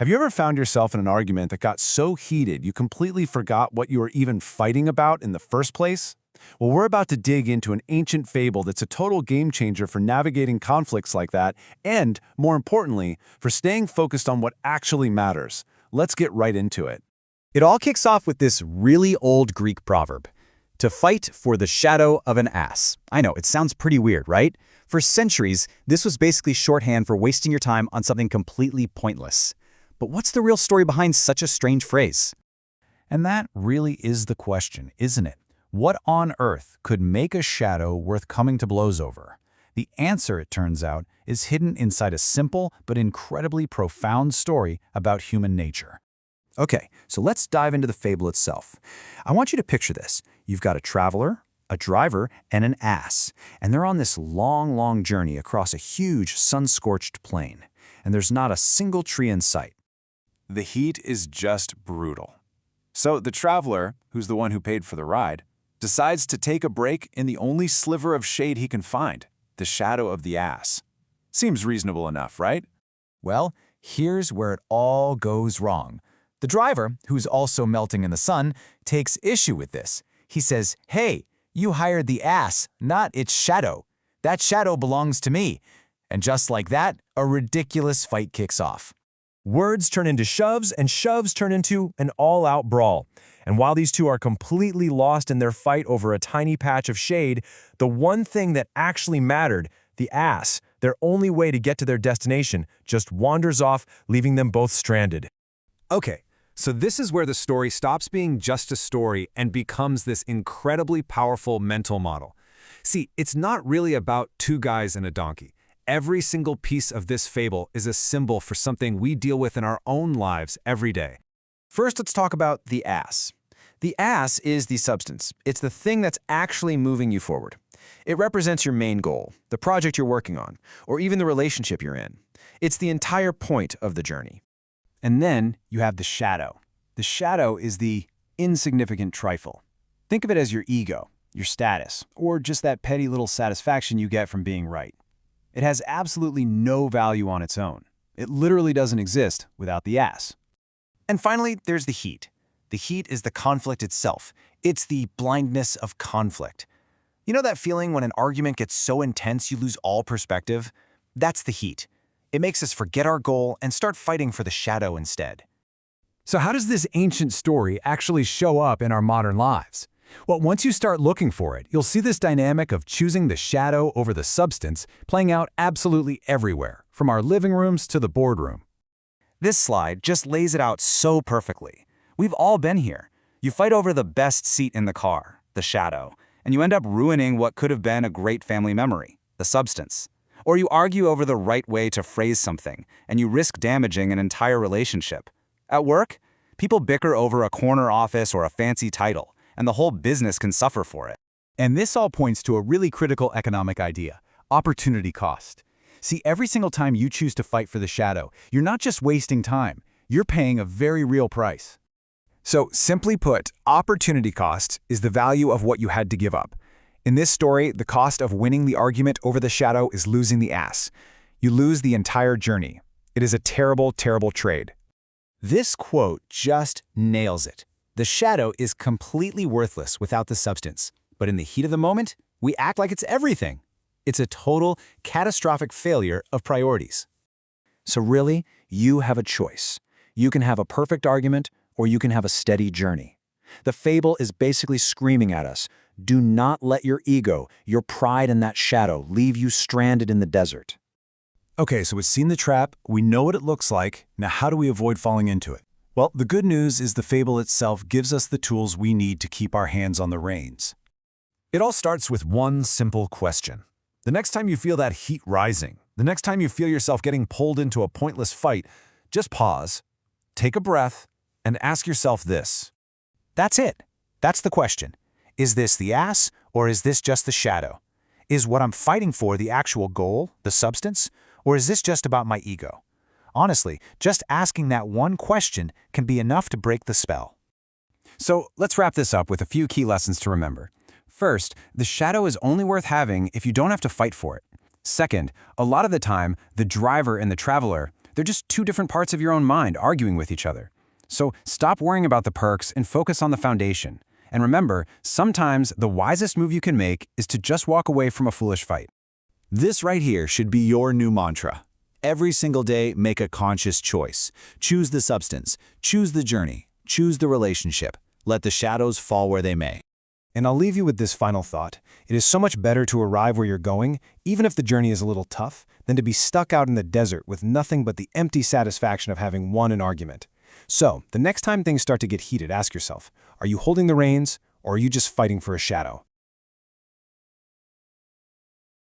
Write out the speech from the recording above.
Have you ever found yourself in an argument that got so heated you completely forgot what you were even fighting about in the first place? Well, we're about to dig into an ancient fable that's a total game changer for navigating conflicts like that and, more importantly, for staying focused on what actually matters. Let's get right into it. It all kicks off with this really old Greek proverb, to fight for the shadow of an ass. I know, it sounds pretty weird, right? For centuries, this was basically shorthand for wasting your time on something completely pointless. But what's the real story behind such a strange phrase? And that really is the question, isn't it? What on earth could make a shadow worth coming to blows over? The answer, it turns out, is hidden inside a simple but incredibly profound story about human nature. Okay, so let's dive into the fable itself. I want you to picture this. You've got a traveler, a driver, and an ass, and they're on this long journey across a huge sun-scorched plain, and there's not a single tree in sight. The heat is just brutal. So the traveler, who's the one who paid for the ride, decides to take a break in the only sliver of shade he can find, the shadow of the ass. Seems reasonable enough, right? Well, here's where it all goes wrong. The driver, who's also melting in the sun, takes issue with this. He says, "Hey, you hired the ass, not its shadow. That shadow belongs to me." And just like that, a ridiculous fight kicks off. Words turn into shoves, and shoves turn into an all-out brawl. And while these two are completely lost in their fight over a tiny patch of shade, the one thing that actually mattered, the ass, their only way to get to their destination, just wanders off, leaving them both stranded. Okay, so this is where the story stops being just a story and becomes this incredibly powerful mental model. See, it's not really about two guys and a donkey. Every single piece of this fable is a symbol for something we deal with in our own lives every day. First, let's talk about the ass. The ass is the substance. It's the thing that's actually moving you forward. It represents your main goal, the project you're working on, or even the relationship you're in. It's the entire point of the journey. And then you have the shadow. The shadow is the insignificant trifle. Think of it as your ego, your status, or just that petty little satisfaction you get from being right. It has absolutely no value on its own. It literally doesn't exist without the ass. And finally, there's the heat. The heat is the conflict itself. It's the blindness of conflict. You know that feeling when an argument gets so intense you lose all perspective? That's the heat. It makes us forget our goal and start fighting for the shadow instead. So how does this ancient story actually show up in our modern lives? Well, once you start looking for it, you'll see this dynamic of choosing the shadow over the substance playing out absolutely everywhere, from our living rooms to the boardroom. This slide just lays it out so perfectly. We've all been here. You fight over the best seat in the car, the shadow, and you end up ruining what could have been a great family memory, the substance. Or you argue over the right way to phrase something, and you risk damaging an entire relationship. At work, people bicker over a corner office or a fancy title, and the whole business can suffer for it. And this all points to a really critical economic idea, opportunity cost. See, every single time you choose to fight for the shadow, you're not just wasting time, you're paying a very real price. So, simply put, opportunity cost is the value of what you had to give up. In this story, the cost of winning the argument over the shadow is losing the ass. You lose the entire journey. It is a terrible, terrible trade. This quote just nails it. The shadow is completely worthless without the substance, but in the heat of the moment, we act like it's everything. It's a total, catastrophic failure of priorities. So really, you have a choice. You can have a perfect argument, or you can have a steady journey. The fable is basically screaming at us, do not let your ego, your pride in that shadow, leave you stranded in the desert. Okay, so we've seen the trap, we know what it looks like, now how do we avoid falling into it? Well, the good news is the fable itself gives us the tools we need to keep our hands on the reins. It all starts with one simple question. The next time you feel that heat rising, the next time you feel yourself getting pulled into a pointless fight, just pause, take a breath, and ask yourself this. That's it. That's the question. Is this the ass, or is this just the shadow? Is what I'm fighting for the actual goal, the substance, or is this just about my ego? Honestly, just asking that one question can be enough to break the spell. So let's wrap this up with a few key lessons to remember. First, the shadow is only worth having if you don't have to fight for it. Second, a lot of the time, the driver and the traveler, They're just two different parts of your own mind arguing with each other. So stop worrying about the perks and focus on the foundation. And remember, sometimes the wisest move you can make is to just walk away from a foolish fight. This right here should be your new mantra. Every single day, make a conscious choice. Choose the substance, choose the journey, choose the relationship. Let the shadows fall where they may. And I'll leave you with this final thought. It is so much better to arrive where you're going, even if the journey is a little tough, than to be stuck out in the desert with nothing but the empty satisfaction of having won an argument. So, the next time things start to get heated, ask yourself, are you holding the reins, or are you just fighting for a shadow?